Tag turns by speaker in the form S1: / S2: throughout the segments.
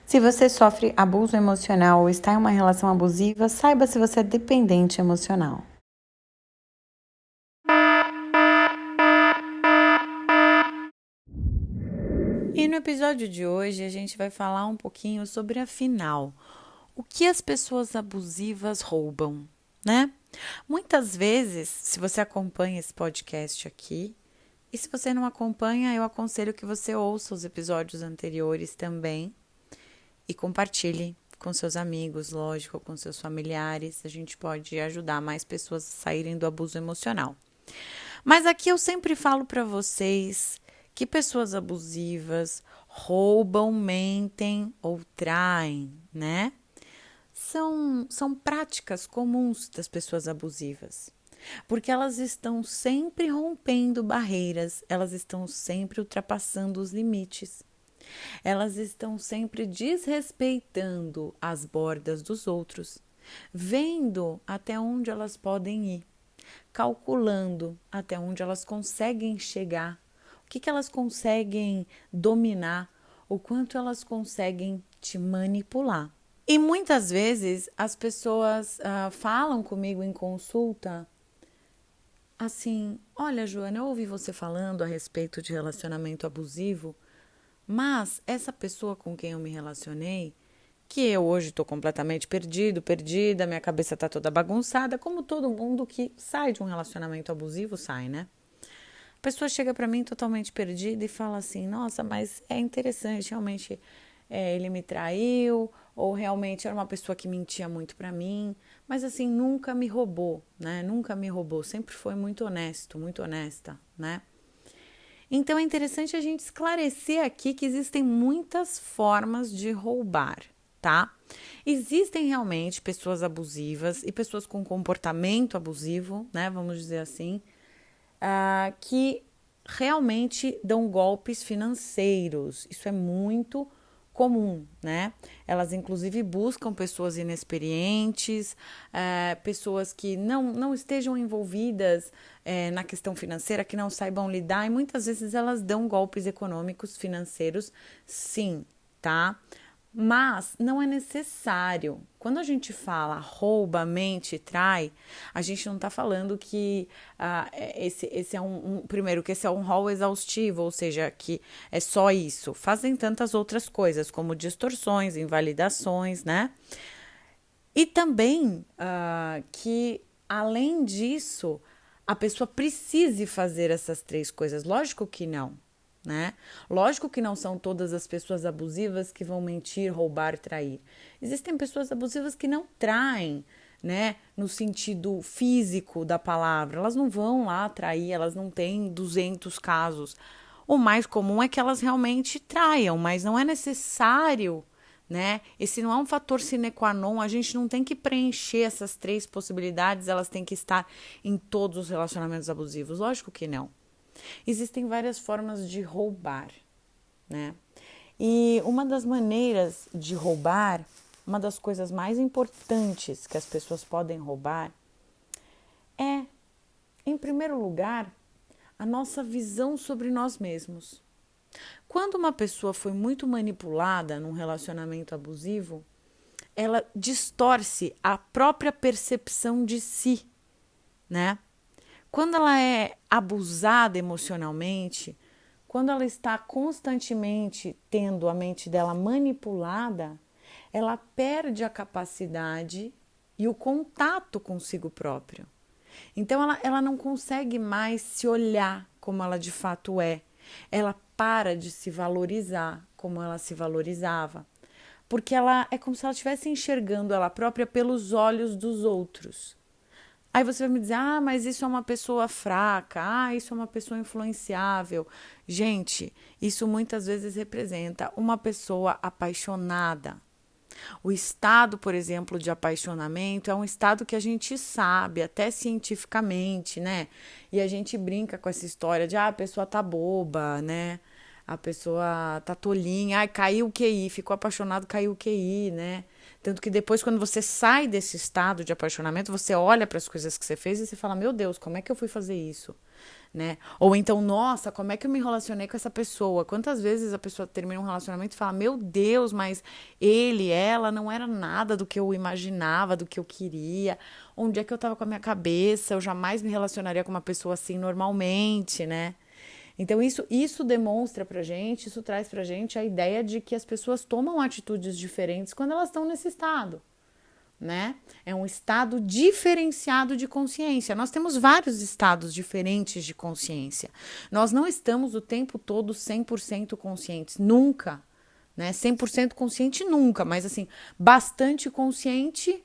S1: Se você sofre abuso emocional ou está em uma relação abusiva, saiba se você é dependente emocional. E no episódio de hoje a gente vai falar um pouquinho sobre, afinal, o que as pessoas abusivas roubam, né? Muitas vezes, se você acompanha esse podcast aqui, e se você não acompanha, eu aconselho que você ouça os episódios anteriores também e compartilhe com seus amigos, lógico, com seus familiares. A gente pode ajudar mais pessoas a saírem do abuso emocional. Mas aqui eu sempre falo para vocês que pessoas abusivas roubam, mentem ou traem, né? São práticas comuns das pessoas abusivas, porque elas estão sempre rompendo barreiras, elas estão sempre ultrapassando os limites, elas estão sempre desrespeitando as bordas dos outros, vendo até onde elas podem ir, calculando até onde elas conseguem chegar, o que elas conseguem dominar, o quanto elas conseguem te manipular. E muitas vezes as pessoas falam comigo em consulta assim: olha, Joana, eu ouvi você falando a respeito de relacionamento abusivo, mas essa pessoa com quem eu me relacionei, que eu hoje estou completamente perdida, minha cabeça está toda bagunçada, como todo mundo que sai de um relacionamento abusivo sai, né? A pessoa chega para mim totalmente perdida e fala assim: nossa, mas é interessante, realmente ele me traiu, ou realmente era uma pessoa que mentia muito para mim, mas assim, nunca me roubou, né? Nunca me roubou, sempre foi muito honesto, muito honesta, né? Então é interessante a gente esclarecer aqui que existem muitas formas de roubar, tá? Existem realmente pessoas abusivas e pessoas com comportamento abusivo, né? Vamos dizer assim, que realmente dão golpes financeiros. Isso é muito comum, né? Elas inclusive buscam pessoas inexperientes, pessoas que não estejam envolvidas na questão financeira, que não saibam lidar, e muitas vezes elas dão golpes econômicos, financeiros, sim, tá? Mas não é necessário. Quando a gente fala rouba, mente, trai, a gente não está falando que esse é primeiro, que esse é um rol exaustivo, ou seja, que é só isso. Fazem tantas outras coisas, como distorções, invalidações, né? E também que, além disso, a pessoa precise fazer essas três coisas. Lógico que não, né? Lógico que não são todas as pessoas abusivas que vão mentir, roubar, trair. Existem pessoas abusivas que não traem, né? No sentido físico da palavra. Elas não vão lá trair, elas não têm 200 casos. O mais comum é que elas realmente traiam, mas não é necessário, né? Esse não é um fator sine qua non, a gente não tem que preencher essas três possibilidades, elas têm que estar em todos os relacionamentos abusivos. Lógico que não. Existem várias formas de roubar, né? E uma das maneiras de roubar, uma das coisas mais importantes que as pessoas podem roubar é, em primeiro lugar, a nossa visão sobre nós mesmos. Quando uma pessoa foi muito manipulada num relacionamento abusivo, ela distorce a própria percepção de si, né? Quando ela é abusada emocionalmente, quando ela está constantemente tendo a mente dela manipulada, ela perde a capacidade e o contato consigo próprio. Então ela não consegue mais se olhar como ela de fato é. Ela para de se valorizar como ela se valorizava. Porque ela é como se ela estivesse enxergando ela própria pelos olhos dos outros. Aí você vai me dizer: ah, mas isso é uma pessoa fraca, ah, isso é uma pessoa influenciável. Gente, isso muitas vezes representa uma pessoa apaixonada. O estado, por exemplo, de apaixonamento é um estado que a gente sabe, até cientificamente, né? E a gente brinca com essa história de: a pessoa tá boba, né? A pessoa tá tolinha, ai, caiu o QI, ficou apaixonado, caiu o QI, né? Tanto que depois, quando você sai desse estado de apaixonamento, você olha para as coisas que você fez e você fala: meu Deus, como é que eu fui fazer isso? né? Ou então, nossa, como é que eu me relacionei com essa pessoa? Quantas vezes a pessoa termina um relacionamento e fala, meu Deus, mas ela não era nada do que eu imaginava, do que eu queria. Onde é que eu tava com a minha cabeça? Eu jamais me relacionaria com uma pessoa assim normalmente, né? Então, isso demonstra pra gente, isso traz pra gente a ideia de que as pessoas tomam atitudes diferentes quando elas estão nesse estado, né? É um estado diferenciado de consciência. Nós temos vários estados diferentes de consciência. Nós não estamos o tempo todo 100% conscientes, nunca, né? 100% consciente nunca, mas assim, bastante consciente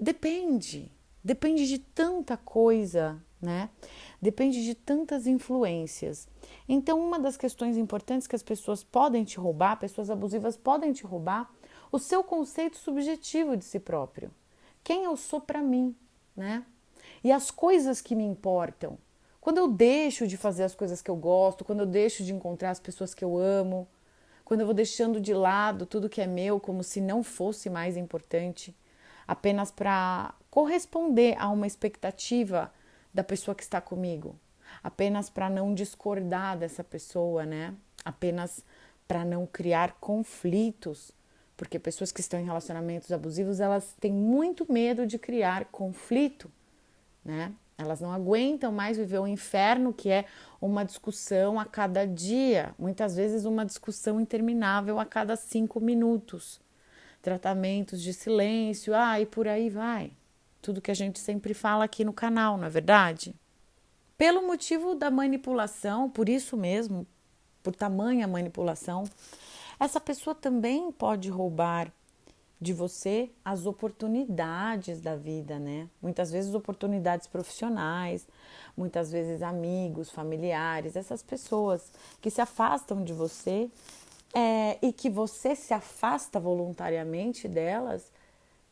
S1: depende. Depende de tanta coisa, né? Depende de tantas influências. Então, uma das questões importantes que as pessoas podem te roubar, pessoas abusivas podem te roubar, o seu conceito subjetivo de si próprio. Quem eu sou para mim, né? E as coisas que me importam. Quando eu deixo de fazer as coisas que eu gosto, quando eu deixo de encontrar as pessoas que eu amo, quando eu vou deixando de lado tudo que é meu como se não fosse mais importante, apenas para corresponder a uma expectativa da pessoa que está comigo, apenas para não discordar dessa pessoa, né? Apenas para não criar conflitos, porque pessoas que estão em relacionamentos abusivos, elas têm muito medo de criar conflito, né? Elas não aguentam mais viver o inferno que é uma discussão a cada dia, muitas vezes uma discussão interminável a cada 5 minutos. Tratamentos de silêncio, e por aí vai. Tudo que a gente sempre fala aqui no canal, não é verdade? Pelo motivo da manipulação, por isso mesmo, por tamanha manipulação, essa pessoa também pode roubar de você as oportunidades da vida, né? Muitas vezes oportunidades profissionais, muitas vezes amigos, familiares, essas pessoas que se afastam de você e que você se afasta voluntariamente delas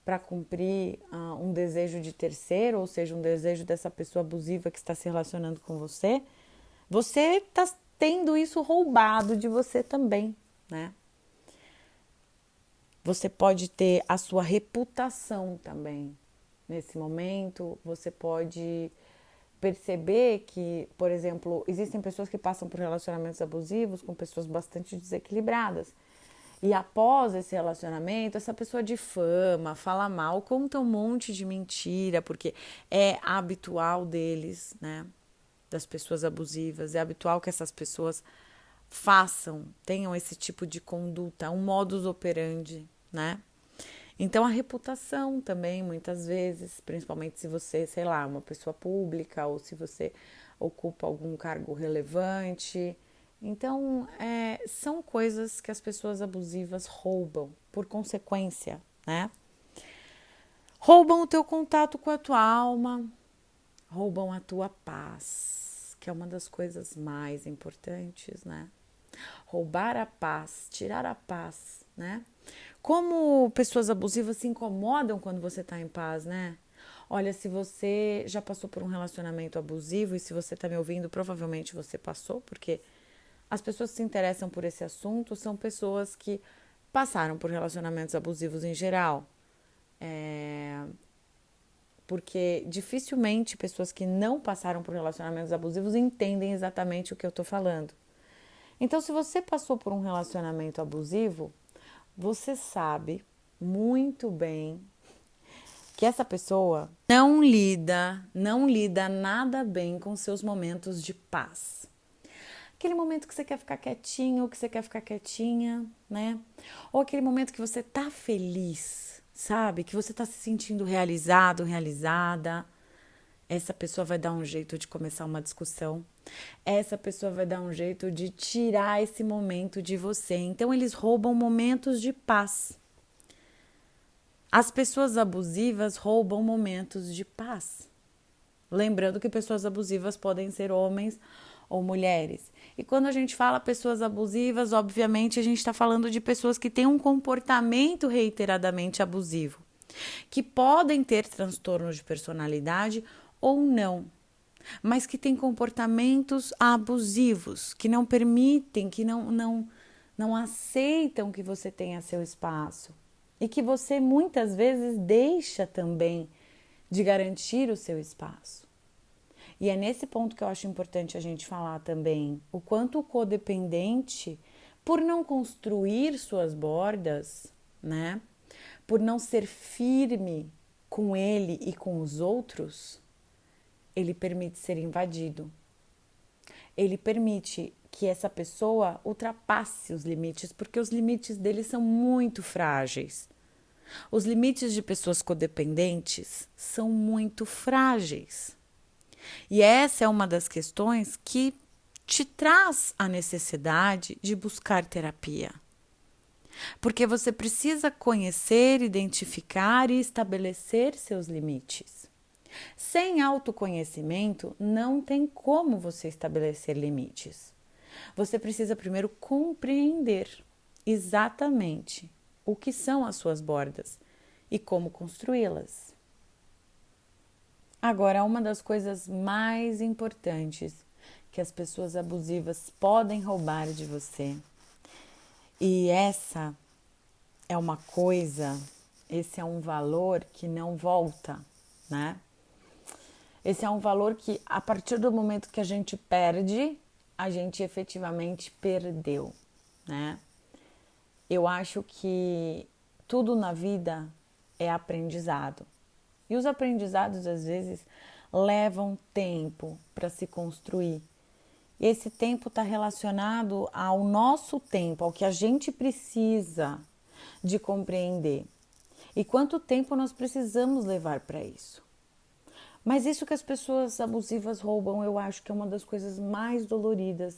S1: para cumprir um desejo de terceiro, ou seja, um desejo dessa pessoa abusiva que está se relacionando com você, você está tendo isso roubado de você também, né? Você pode ter a sua reputação também. Nesse momento, você pode perceber que, por exemplo, existem pessoas que passam por relacionamentos abusivos com pessoas bastante desequilibradas. E após esse relacionamento, essa pessoa difama, fala mal, conta um monte de mentira, porque é habitual deles, né? Das pessoas abusivas, é habitual que essas pessoas tenham esse tipo de conduta, um modus operandi, né? Então a reputação também, muitas vezes, principalmente se você, sei lá, uma pessoa pública ou se você ocupa algum cargo relevante. Então, são coisas que as pessoas abusivas roubam, por consequência, né? Roubam o teu contato com a tua alma, roubam a tua paz, que é uma das coisas mais importantes, né? Roubar a paz, tirar a paz, né? Como pessoas abusivas se incomodam quando você está em paz, né? Olha, se você já passou por um relacionamento abusivo e se você está me ouvindo, provavelmente você passou, porque as pessoas que se interessam por esse assunto são pessoas que passaram por relacionamentos abusivos em geral. Porque dificilmente pessoas que não passaram por relacionamentos abusivos entendem exatamente o que eu estou falando. Então, se você passou por um relacionamento abusivo, você sabe muito bem que essa pessoa não lida nada bem com seus momentos de paz. Aquele momento que você quer ficar quietinho, que você quer ficar quietinha, né? Ou aquele momento que você tá feliz, sabe? Que você tá se sentindo realizado, realizada. Essa pessoa vai dar um jeito de começar uma discussão. Essa pessoa vai dar um jeito de tirar esse momento de você. Então, eles roubam momentos de paz. As pessoas abusivas roubam momentos de paz. Lembrando que pessoas abusivas podem ser homens ou mulheres. E quando a gente fala pessoas abusivas, obviamente a gente está falando de pessoas que têm um comportamento reiteradamente abusivo, que podem ter transtornos de personalidade ou não, mas que têm comportamentos abusivos, que não permitem, que não aceitam que você tenha seu espaço e que você muitas vezes deixa também de garantir o seu espaço. E é nesse ponto que eu acho importante a gente falar também o quanto o codependente, por não construir suas bordas, né? Por não ser firme com ele e com os outros, ele permite ser invadido. Ele permite que essa pessoa ultrapasse os limites, porque os limites dele são muito frágeis. Os limites de pessoas codependentes são muito frágeis. E essa é uma das questões que te traz a necessidade de buscar terapia. Porque você precisa conhecer, identificar e estabelecer seus limites. Sem autoconhecimento, não tem como você estabelecer limites. Você precisa primeiro compreender exatamente o que são as suas bordas e como construí-las. Agora, uma das coisas mais importantes que as pessoas abusivas podem roubar de você, e essa é uma coisa, esse é um valor que não volta, né? Esse é um valor que, a partir do momento que a gente perde, a gente efetivamente perdeu, né? Eu acho que tudo na vida é aprendizado. E os aprendizados, às vezes, levam tempo para se construir. E esse tempo está relacionado ao nosso tempo, ao que a gente precisa de compreender. E quanto tempo nós precisamos levar para isso. Mas isso que as pessoas abusivas roubam, eu acho que é uma das coisas mais doloridas.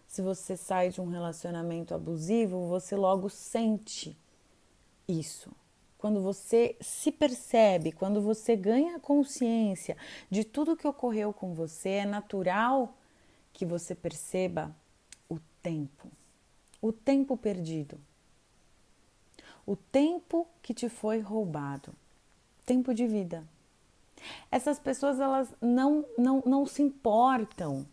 S1: Se você sai de um relacionamento abusivo, você logo sente isso. Quando você se percebe, quando você ganha consciência de tudo que ocorreu com você, é natural que você perceba o tempo perdido, o tempo que te foi roubado, tempo de vida. Essas pessoas, elas não se importam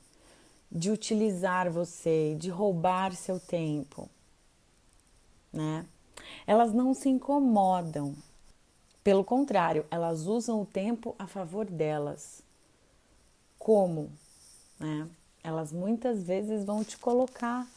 S1: de utilizar você, de roubar seu tempo, né? Elas não se incomodam. Pelo contrário, elas usam o tempo a favor delas. Como? Né? Elas muitas vezes vão te colocar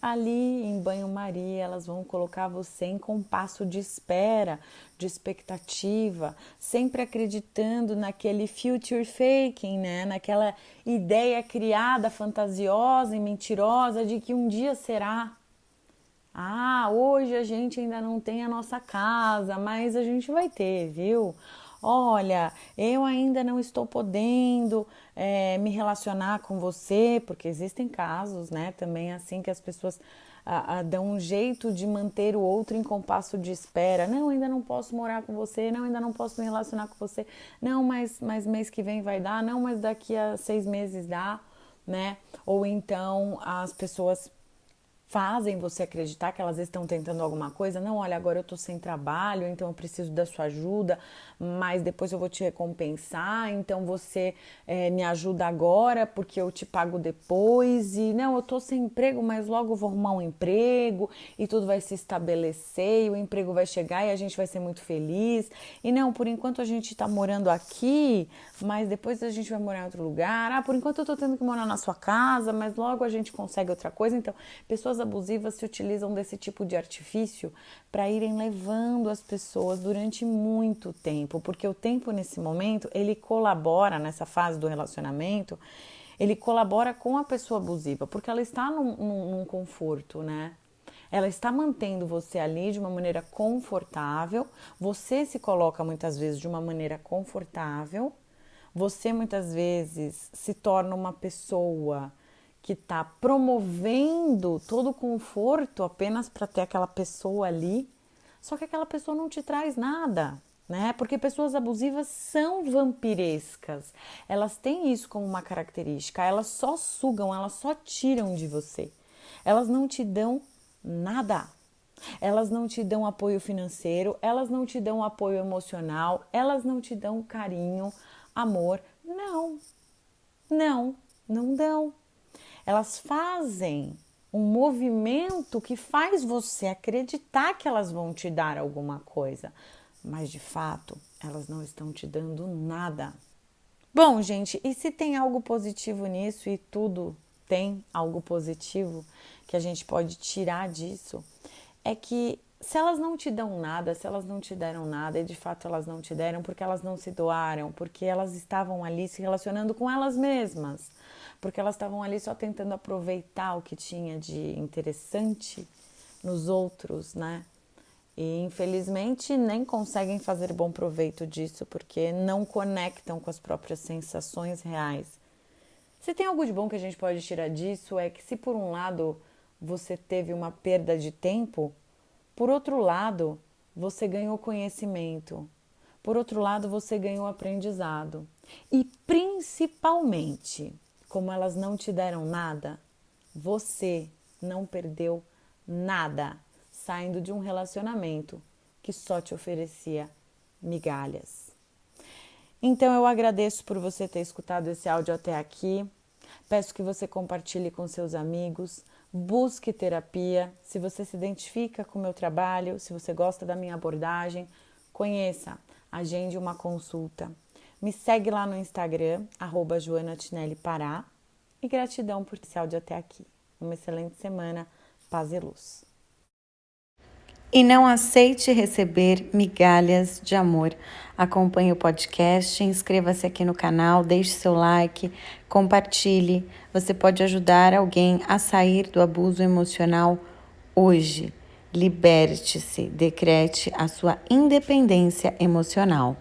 S1: ali em banho-maria, elas vão colocar você em compasso de espera, de expectativa, sempre acreditando naquele future faking, né? Naquela ideia criada, fantasiosa e mentirosa de que um dia será. Ah, hoje a gente ainda não tem a nossa casa, mas a gente vai ter, viu? Olha, eu ainda não estou podendo me relacionar com você, porque existem casos, né, também assim que as pessoas dão um jeito de manter o outro em compasso de espera. Não, ainda não posso morar com você, não, ainda não posso me relacionar com você, não, mas mês que vem vai dar, não, mas daqui a 6 meses dá, né? Ou então as pessoas fazem você acreditar que elas estão tentando alguma coisa. Não, olha, agora eu tô sem trabalho, então eu preciso da sua ajuda, mas depois eu vou te recompensar, então você me ajuda agora porque eu te pago depois. E não, eu tô sem emprego, mas logo eu vou arrumar um emprego e tudo vai se estabelecer e o emprego vai chegar e a gente vai ser muito feliz. E não, por enquanto a gente tá morando aqui, mas depois a gente vai morar em outro lugar. Ah, por enquanto eu tô tendo que morar na sua casa, mas logo a gente consegue outra coisa. Então, pessoas abusivas se utilizam desse tipo de artifício para irem levando as pessoas durante muito tempo, porque o tempo nesse momento, ele colabora nessa fase do relacionamento, ele colabora com a pessoa abusiva, porque ela está num conforto, né? Ela está mantendo você ali de uma maneira confortável, você se coloca muitas vezes de uma maneira confortável, você muitas vezes se torna uma pessoa que está promovendo todo o conforto apenas para ter aquela pessoa ali, só que aquela pessoa não te traz nada, né? Porque pessoas abusivas são vampirescas, elas têm isso como uma característica, elas só sugam, elas só tiram de você, elas não te dão nada. Elas não te dão apoio financeiro, elas não te dão apoio emocional, elas não te dão carinho, amor. Não, não dão. Elas fazem um movimento que faz você acreditar que elas vão te dar alguma coisa, mas de fato elas não estão te dando nada. Bom, gente, e se tem algo positivo nisso e tudo tem algo positivo que a gente pode tirar disso, é que se elas não te dão nada, se elas não te deram nada, e de fato elas não te deram porque elas não se doaram, porque elas estavam ali se relacionando com elas mesmas, porque elas estavam ali só tentando aproveitar o que tinha de interessante nos outros, né? E infelizmente nem conseguem fazer bom proveito disso porque não conectam com as próprias sensações reais. Se tem algo de bom que a gente pode tirar disso é que se por um lado você teve uma perda de tempo, por outro lado você ganhou conhecimento, por outro lado você ganhou aprendizado. E principalmente, como elas não te deram nada, você não perdeu nada saindo de um relacionamento que só te oferecia migalhas. Então eu agradeço por você ter escutado esse áudio até aqui. Peço que você compartilhe com seus amigos, busque terapia. Se você se identifica com o meu trabalho, se você gosta da minha abordagem, conheça, agende uma consulta. Me segue lá no Instagram, @JoanaTinelliPará. E gratidão por esse áudio até aqui. Uma excelente semana, paz e luz. E não aceite receber migalhas de amor. Acompanhe o podcast, inscreva-se aqui no canal, deixe seu like, compartilhe. Você pode ajudar alguém a sair do abuso emocional hoje. Liberte-se, decrete a sua independência emocional.